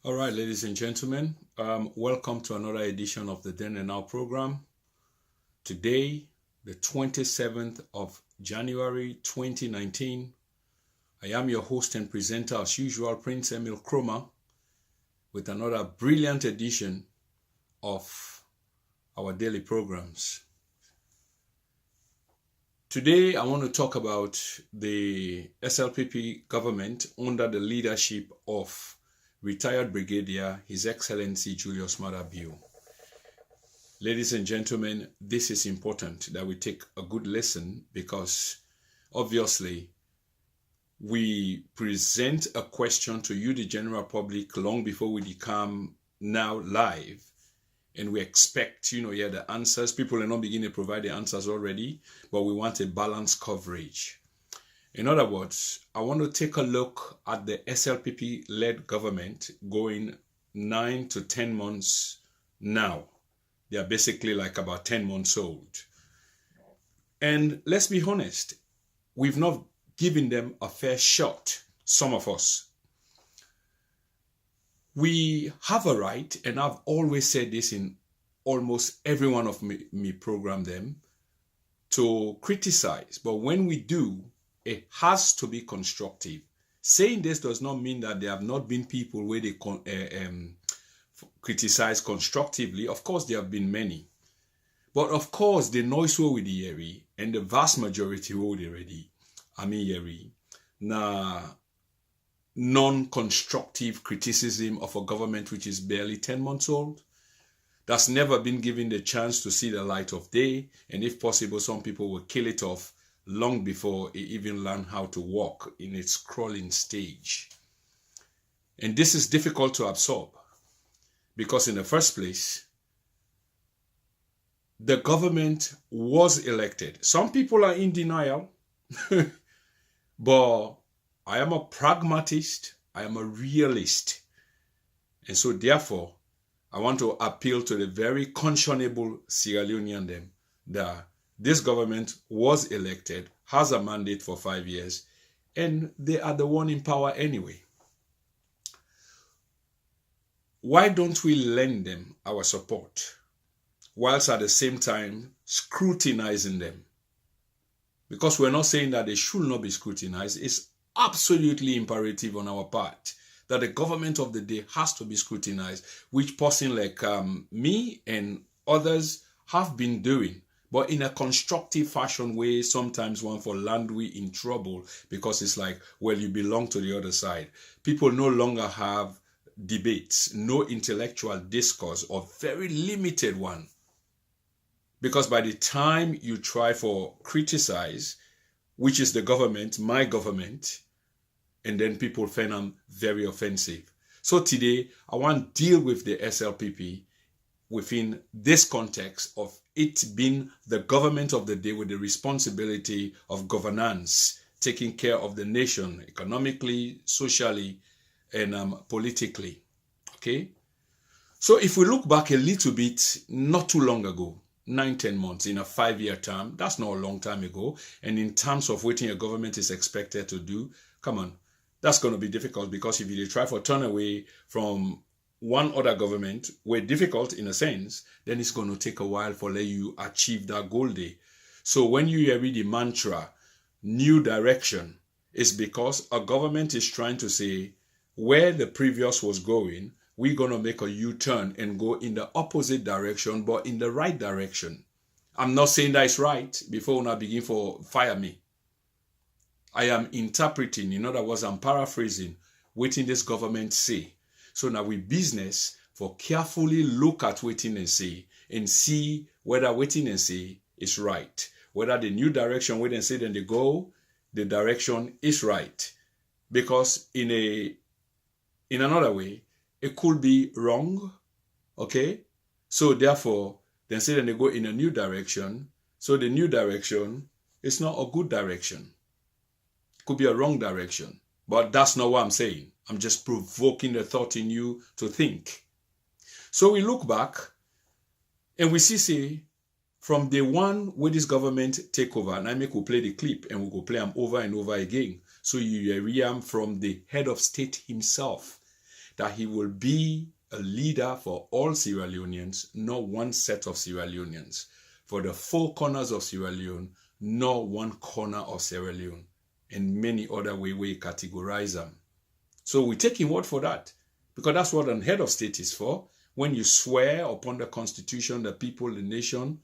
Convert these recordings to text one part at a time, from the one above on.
All right, ladies and gentlemen, welcome to another edition of the Then and Now program. Today, the 27th of January 2019, I am your host and presenter as usual, Prince Emil Kroma, with another brilliant edition of our daily programs. Today, I want to talk about the SLPP government under the leadership of retired Brigadier His Excellency Julius Maada Bio. Ladies and gentlemen, this is important that we take a good listen because obviously we present a question to you, the general public, long before we become now live. And we expect, the answers. People are not beginning to provide the answers already, but we want a balanced coverage. In other words, I want to take a look at the SLPP-led government going 9 to 10 months now. They are basically like about 10 months old. And let's be honest, we've not given them a fair shot, some of us. We have a right, and I've always said this in almost every one of me program them, to criticize. But when we do, it has to be constructive. Saying this does not mean that there have not been people where they criticize constructively. Of course, there have been many. But of course, the noise will with the yeri, and the vast majority will already. Yeri. Na non-constructive criticism of a government which is barely 10 months old, that's never been given the chance to see the light of day, and if possible, some people will kill it off long before it even learn how to walk in its crawling stage. And this is difficult to absorb because in the first place, the government was elected. Some people are in denial, but I am a pragmatist, I am a realist. And so therefore, I want to appeal to the very conscionable Sierra Leonean them that this government was elected, has a mandate for 5 years, and they are the one in power anyway. Why don't we lend them our support, whilst at the same time scrutinizing them? Because we're not saying that they should not be scrutinized. It's absolutely imperative on our part that the government of the day has to be scrutinized, which person like me and others have been doing, but in a constructive fashion way. Sometimes one for land we in trouble because it's like, well, you belong to the other side. People no longer have debates, no intellectual discourse, or very limited one. Because by the time you try for criticize, which is the government, my government, and then people find them very offensive. So today, I want to deal with the SLPP within this context of it being the government of the day with the responsibility of governance, taking care of the nation economically, socially, and politically. Okay? So if we look back a little bit, not too long ago, 9-10 months in a 5-year term, that's not a long time ago. And in terms of what a government is expected to do, come on, that's going to be difficult because if you try for turn away from one other government, were difficult in a sense, then it's going to take a while for you achieve that goal day. So when you read the mantra, new direction, it's because a government is trying to say where the previous was going, we're going to make a U-turn and go in the opposite direction, but in the right direction. I'm not saying that it's right before I begin for fire me. I am interpreting, in other words, I'm paraphrasing what this government say. So now we business for carefully look at waiting and see whether waiting and say is right. Whether the new direction wait and say then they go, the direction is right. Because in another way, it could be wrong. Okay? So therefore, then say then they go in a new direction. So the new direction is not a good direction. It could be a wrong direction. But that's not what I'm saying. I'm just provoking the thought in you to think. So we look back and we see from day one where this government take over, and I make we play the clip and we go play them over and over again. So you hear him from the head of state himself. that he will be a leader for all Sierra Leoneans, not one set of Sierra Leoneans. For the four corners of Sierra Leone, not one corner of Sierra Leone, and many other way we categorize them. So we take him word for that, because that's what an head of state is for. When you swear upon the constitution, the people, the nation,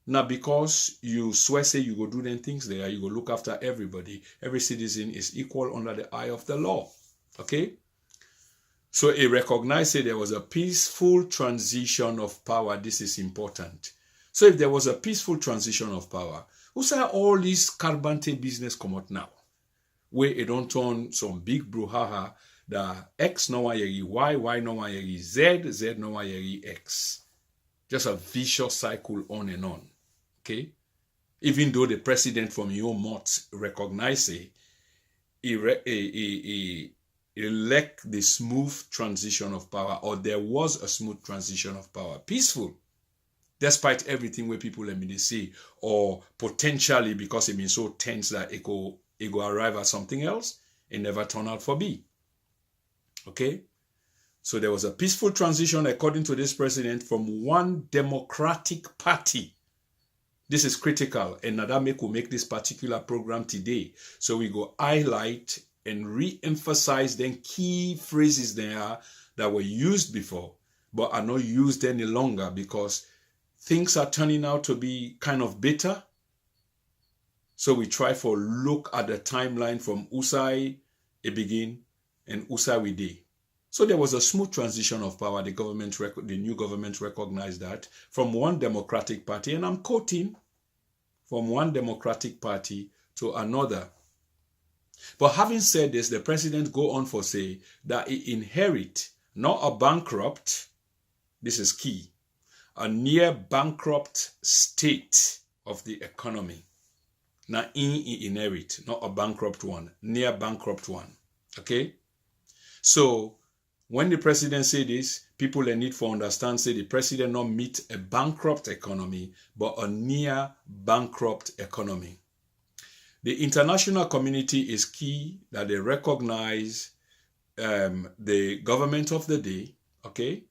not because you swear, say you go do them things there, you go look after everybody. Every citizen is equal under the eye of the law. Okay? So he recognized that there was a peaceful transition of power. This is important. So if there was a peaceful transition of power, who say all this carbante business come out now? Where it don't turn some big brouhaha that X no one yegi Y no one yegi Z no one yegi X. Just a vicious cycle on and on. Okay? Even though the president from your mouth recognize it, he elect the smooth transition of power, or there was a smooth transition of power. Peaceful. Despite everything where people let me say, or potentially because it been so tense that it go arrive at something else, it never turned out for be. Okay? So there was a peaceful transition, according to this president, from one democratic party. This is critical, and Nadame will make this particular program today. So we go highlight and re-emphasize then key phrases there that were used before, but are not used any longer because things are turning out to be kind of bitter. So we try for look at the timeline from Usai it begin and Usai we day. So there was a smooth transition of power. The new government recognized that from one democratic party, and I'm quoting, from one democratic party to another. But having said this, the president go on for say that he inherit not a bankrupt, this is key, a near bankrupt state of the economy. Now he inherit, not a bankrupt one, near bankrupt one. Okay? So when the president say this, people need to understand, say the president not meet a bankrupt economy, but a near bankrupt economy. The international community is key that they recognize the government of the day. Okay?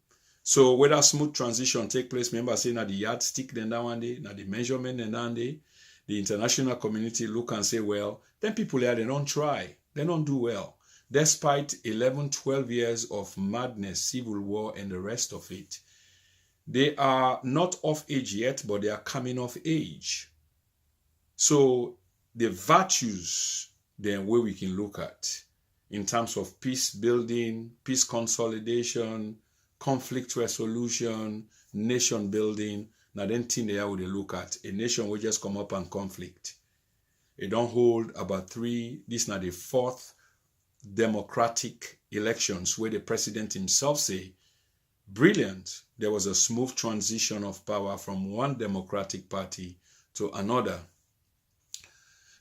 So whether smooth transition take place, remember saying that the yardstick then that one day, now the measurement then that day, the international community look and say, well, then people here, they don't try. They don't do well. Despite 11, 12 years of madness, civil war, and the rest of it, they are not of age yet, but they are coming of age. So the virtues then where we can look at in terms of peace building, peace consolidation, conflict resolution, nation building, now then thing they would look at. A nation will just come up and conflict. It don't hold about three, this is now the fourth democratic elections where the president himself say, brilliant, there was a smooth transition of power from one democratic party to another.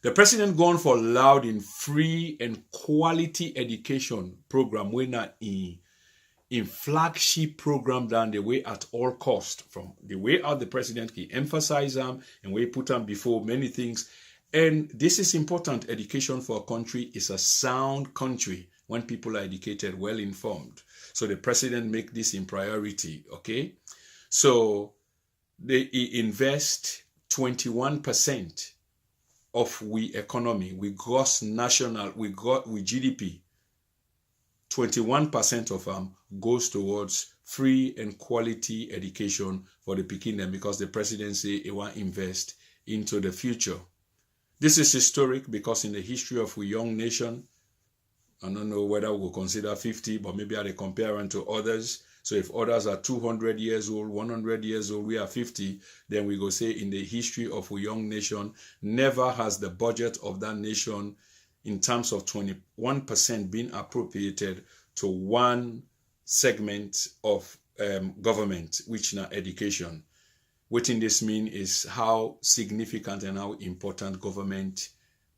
The president gone for loud in free and quality education program, we're not in flagship program down the way at all cost. From the way out the president can emphasize them and we put them before many things. And this is important. Education for a country is a sound country when people are educated, well informed. So the president make this in priority. Okay. So they invest 21% of we economy, we gross national, we GDP. 21% of them goes towards free and quality education for the Pekin, because the president say he want to invest into the future. This is historic because in the history of a young nation, I don't know whether we'll consider 50, but maybe I compare them to others. So if others are 200 years old, 100 years old, we are 50, then we go say in the history of a young nation, never has the budget of that nation in terms of 21% been appropriated to one segment of government, which now education. What in this mean is how significant and how important government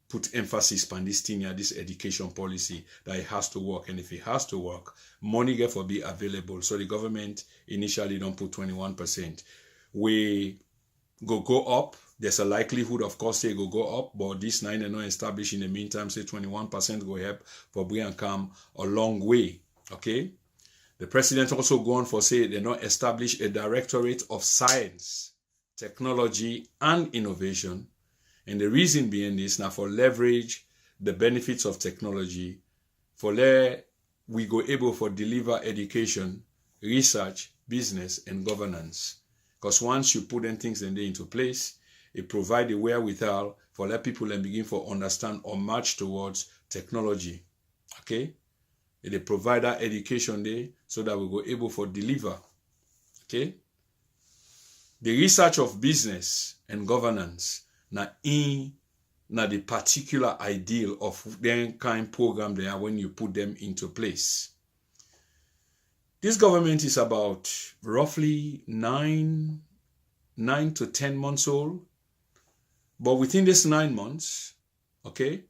put emphasis on this thing, this education policy, that it has to work. And if it has to work, money therefore be available. So the government initially don't put 21%. We go up. There's a likelihood, of course, say go up, but this 9 and not established in the meantime, say 21% go help for we and come a long way. Okay? The president also go on for say they not establish a directorate of science, technology, and innovation. And the reason being this now for leverage the benefits of technology, for there we go able for deliver education, research, business, and governance. Because once you put them things into place, it provides the wherewithal for let people then begin for understand or march towards technology. Okay? They provide that education there so that we go able for deliver. Okay? The research of business and governance na the particular ideal of the kind program they are when you put them into place. This government is about roughly 9 to 10 months old. But within this 9 months, okay,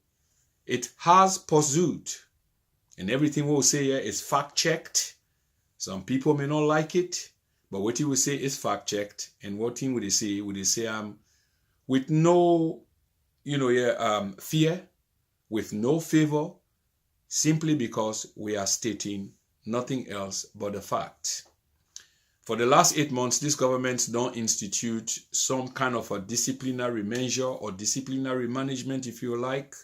it has pursued, and everything we'll say here is fact-checked. Some people may not like it, but what you will say is fact-checked. And what thing would they say? Would they say with no, fear, with no favor, simply because we are stating nothing else but the fact. For the last 8 months, this government don't institute some kind of a disciplinary measure or disciplinary management, if you like,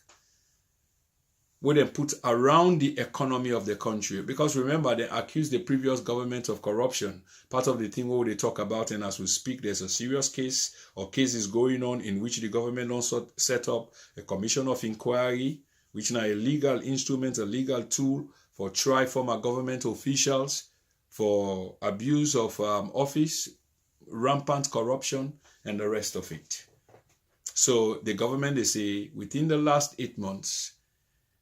where they put around the economy of the country. Because remember, they accused the previous government of corruption. Part of the thing what they talk about, and as we speak, there's a serious case or cases going on in which the government also set up a commission of inquiry, which is now a legal instrument, a legal tool for try former government officials for abuse of office, rampant corruption, and the rest of it. So the government, they say, within the last 8 months,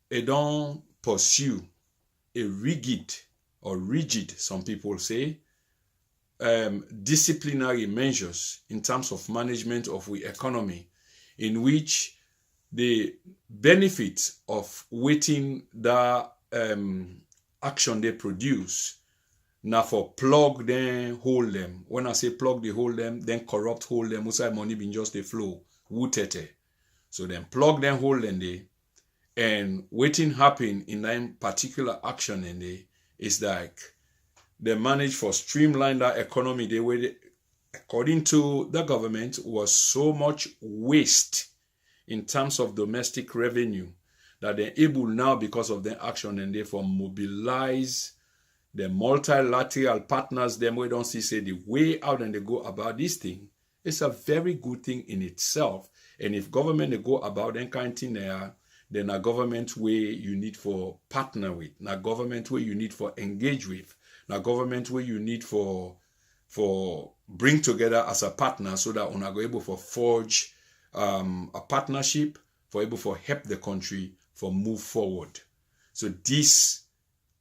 they don't pursue a rigid, some people say, disciplinary measures in terms of management of the economy, in which the benefit of waiting the action they produce now for plug them, hold them. When I say plug they hold them, then corrupt hold them. Outside money being just a flow. Wutete. So then plug them, hold them there. And waiting happen in that particular action in there is like they manage for streamline that economy. They were, according to the government, was so much waste in terms of domestic revenue that they're able now, because of their action, and therefore mobilize the multilateral partners, them we don't see say the way out and they go about this thing. It's a very good thing in itself. And if government they go about that kind of thing there, then a government way you need for partner with, a government way you need for engage with, a government way you need for bring together as a partner so that we're able for forge a partnership, for able for help the country for move forward. So these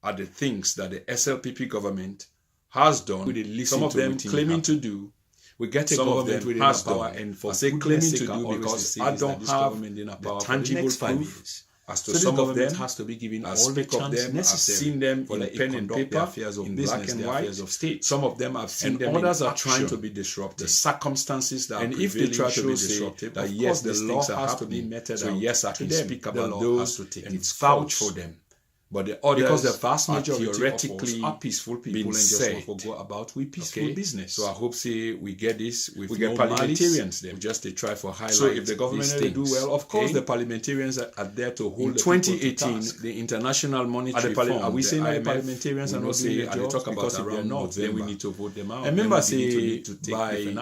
are the things that the SLPP government has done. Some of them claiming to do. We get a government within power, and for say claiming to do because I don't have the tangible proof as to some of them has to be given all the chance necessary. I've seen them in pen and paper, affairs of in black and white, affairs of state. Some of them I've seen them. Others are trying to be disruptive. The circumstances that and if they try to be disruptive, that yes, the law has to be meted. So yes, I can speak about those and vouch for them. But the others, because the vast majority theoretically are peaceful people and just want to go about with peaceful business. So I hope we get this with we get parliamentarians then. Just they try for highlight. So if the government do well, of course the parliamentarians are there to hold. In 2018, the International Monetary Fund. Are we saying that the parliamentarians are not doing their job? Talk about if they're not, then we need to vote them out. And remember, say by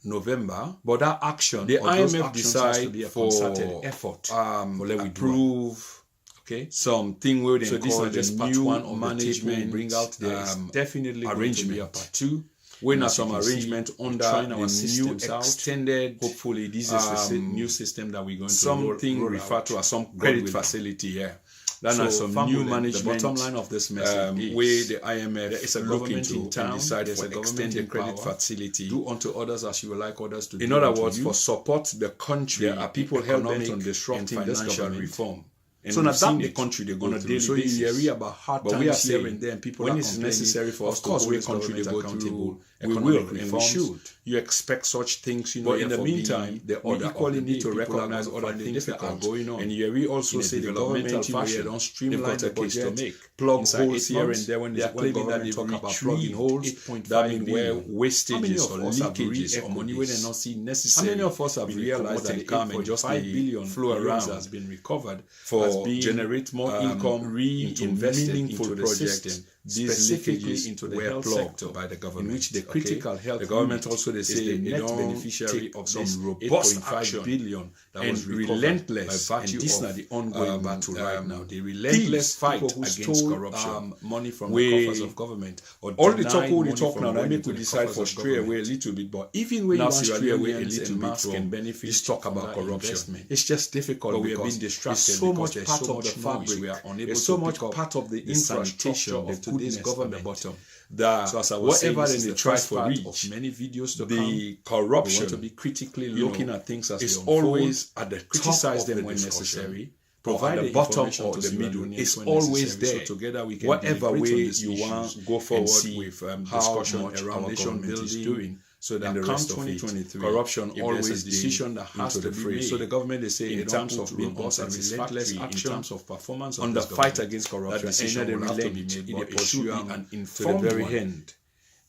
November, but that action, the IMF decide for concerted effort. Let we approve. Okay, something where they so this is just part one of management bring out the definitely arrangement going to be a part two. When some arrangement under the new extended, hopefully this is the new system that we're going to something referred to as some credit facility here. Then so some new management. The bottom line of this message is where the IMF is a government in town decided for extended credit facility. Do unto others as you would like others to do. In other words, for support the country, there are people hell bent on disrupting this government reform. And so now that the country they go on a through. daily so basis. you hear about hard but times we are here saying, and there, and people when are it's necessary for us to course, hold we country they go accountable, through we economic will, reforms. and we should. You expect such things, but in the meantime, we equally need to recognize other things that are going on. And we also say the government don't streamline the budget, to make. plug holes here and there when they are claiming that they talk about plugging plugging holes. That means where wastages or leakages or money we they not see How necessary. many of us have realized that come and just 5 billion flow around has been recovered for generate more income, reinvested meaningful into projects, the system, specifically into the health sector by the government, in which the critical health the government unit also they is say the they net don't beneficiary take of some this robust 8.5 action billion that and was recovered relentless by virtue and this of is the ongoing battle right now. The relentless relentless fight fight against stole, corruption, money from we- the coffers of government, or all the denied talk we money talk from now, that going make into we the decide coffers for of stray away a government. little bit, but Even when you now want Sierra stray away a Leoneans little and bit mass from can benefit this talk from about that corruption, investment. it's just difficult But we have because been distracted it's so because much there's part so of the much fabric. noise. We are unable It's so to much pick up part of the the infrastructure sanitation, of the today's goodness at the government. bottom. That So as I was saying, whatever this is they the try first for part reach, of many videos to come, the we corruption want to be critically you looking know, at things as is they unfold, always at the criticize top of them the when discussion. necessary, Provide provide the the bottom information or to the Sierra middle Leoneans is when always necessary. there. So together we can Whatever deliberate way on these you issues want, go and forward see with how discussion much around our nation government is building, doing. So that in the come rest of it, 2023, corruption if there's always a decision be that has into to the be fray. made So the government they say in in terms terms of of being robust and relentless unsatisfactory, in action terms of performance of on the this fight government, against corruption, that decision and will have to be relent, made, but it it should should be be an to the informed very one. end,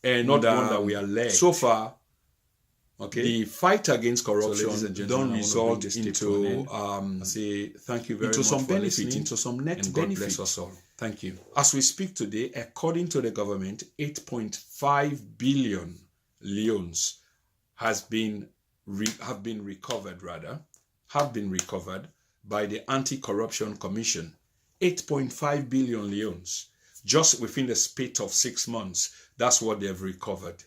and Not one that we are led. So far, Okay. the fight against corruption ladies and gentlemen, don't I result want to bring this tape to an into end. I say thank you very into much some for benefit, listening, into some net and benefit. God bless us all. Thank you. As we speak today, according to the government, 8.5 billion leones have been recovered by the Anti-Corruption Commission. 8.5 billion leones just within the space of 6 months. That's what they've recovered.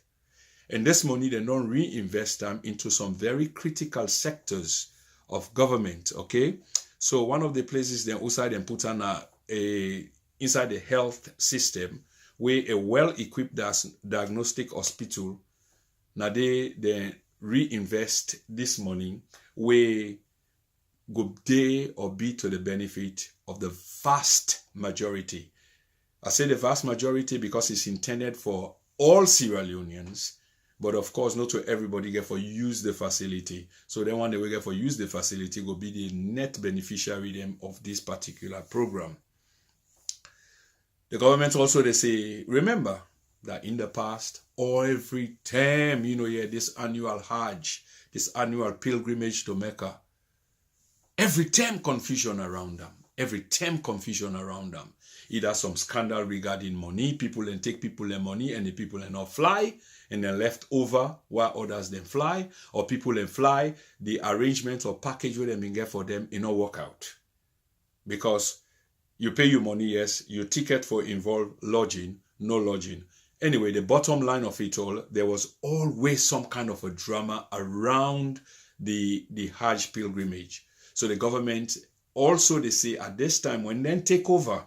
And this money, they don't reinvest them into some very critical sectors of government, okay? So one of the places they also put on inside the health system where a well-equipped diagnostic hospital, now they reinvest this money where go day or be to the benefit of the vast majority. I say the vast majority because it's intended for all Sierra Leoneans, but of course not to everybody get for use the facility. So then one day we get for use the facility will be the net beneficiary them of this particular program. The government also they say, remember that in the past, every term, this annual Hajj, this annual pilgrimage to Mecca, every term confusion around them. Either some scandal regarding money, people and take people and money and the people and not fly and then left over while others then fly, or people and fly, the arrangement or package where they get for them, not work out. Because you pay your money, yes, your ticket for involve lodging, no lodging. Anyway, the bottom line of it all, there was always some kind of a drama around the Hajj pilgrimage. So the government also, they say at this time, when they take over,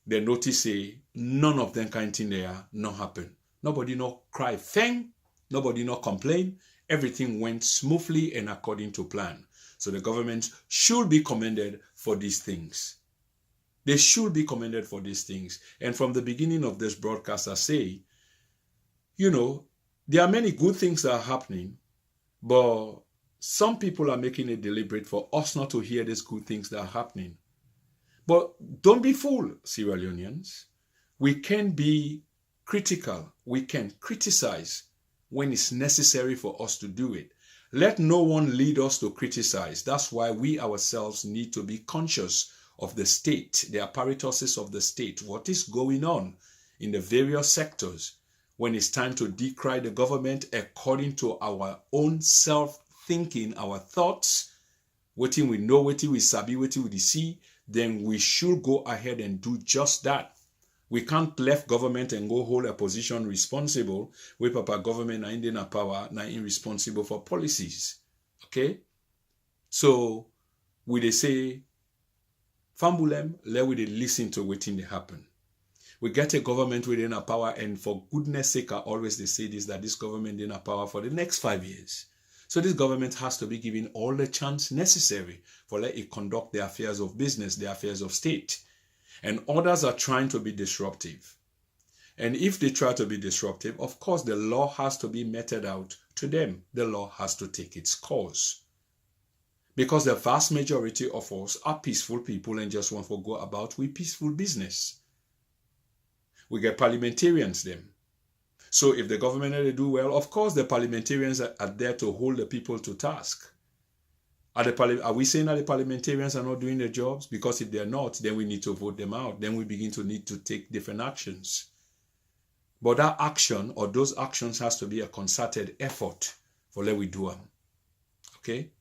they notice say none of them kind of thing there not happen. Nobody no cry fang, nobody no complain. Everything went smoothly and according to plan. So the government should be commended for these things. They should be commended for these things. And from the beginning of this broadcast, I say, there are many good things that are happening, but some people are making it deliberate for us not to hear these good things that are happening. But don't be fooled, Sierra Leoneans. We can be critical. We can criticize when it's necessary for us to do it. Let no one lead us to criticize. That's why we ourselves need to be conscious of the state, the apparatuses of the state, what is going on in the various sectors when it's time to decry the government according to our own self-thinking, our thoughts, what we know, what we sabi, what we see, then we should go ahead and do just that. We can't left government and go hold a position responsible with Papa government na in power, na in responsible for policies. Okay? So, we they say, Fambulem, let we they listen to what they happen. We get a government within a power, and for goodness sake, I always they say this, that this government in a power for the next 5 years. So this government has to be given all the chance necessary for let it conduct the affairs of business, the affairs of state. And others are trying to be disruptive. And if they try to be disruptive, of course, the law has to be meted out to them. The law has to take its course. Because the vast majority of us are peaceful people and just want to go about with peaceful business. We get parliamentarians then. So if the government they do well, of course the parliamentarians are there to hold the people to task. Are we saying that the parliamentarians are not doing their jobs? Because if they're not, then we need to vote them out. Then we begin to need to take different actions. But that action or those actions has to be a concerted effort for let we do them. Okay?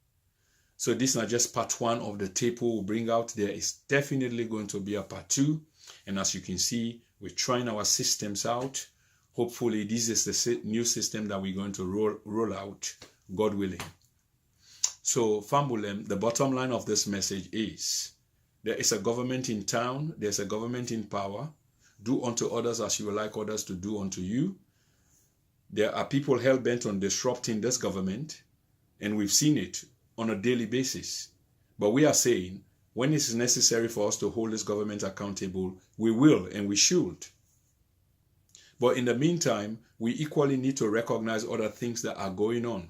So this is not just part 1 of the tape we'll bring out. There is definitely going to be a part 2. And as you can see, we're trying our systems out. Hopefully this is the new system that we're going to roll out, God willing. So, Fambulem, the bottom line of this message is, there is a government in town, there's a government in power. Do unto others as you would like others to do unto you. There are people hell-bent on disrupting this government, and we've seen it on a daily basis. But we are saying, when it is necessary for us to hold this government accountable, we will and we should. But in the meantime, we equally need to recognize other things that are going on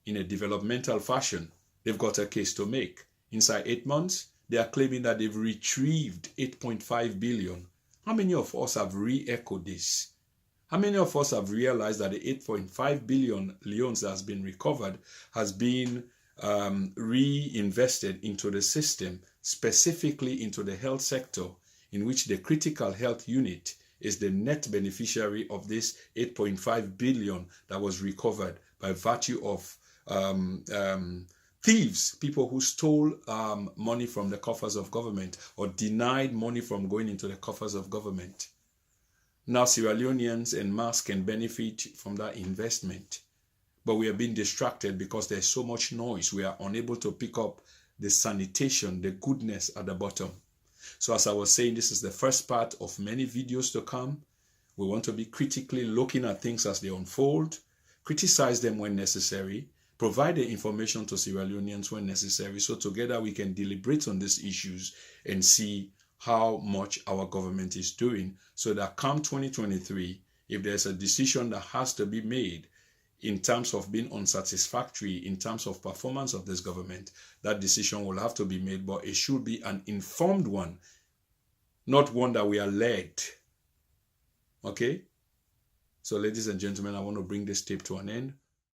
in a developmental fashion. They've got a case to make. Inside 8 months, they are claiming that they've retrieved 8.5 billion. How many of us have re-echoed this? How many of us have realized that the 8.5 billion leones that has been recovered has been reinvested into the system, specifically into the health sector, in which the critical health unit is the net beneficiary of this 8.5 billion that was recovered by virtue of thieves, people who stole money from the coffers of government or denied money from going into the coffers of government. Now Sierra Leoneans en masse can benefit from that investment. But we are being distracted because there's so much noise. We are unable to pick up the sanitation, the goodness at the bottom. So as I was saying, this is the first part of many videos to come. We want to be critically looking at things as they unfold, criticize them when necessary, provide the information to Sierra Leoneans when necessary, so together we can deliberate on these issues and see how much our government is doing, so that come 2023, if there's a decision that has to be made in terms of being unsatisfactory, in terms of performance of this government, that decision will have to be made, but it should be an informed one, not one that we are led. Okay? So ladies and gentlemen, I want to bring this tape to an end.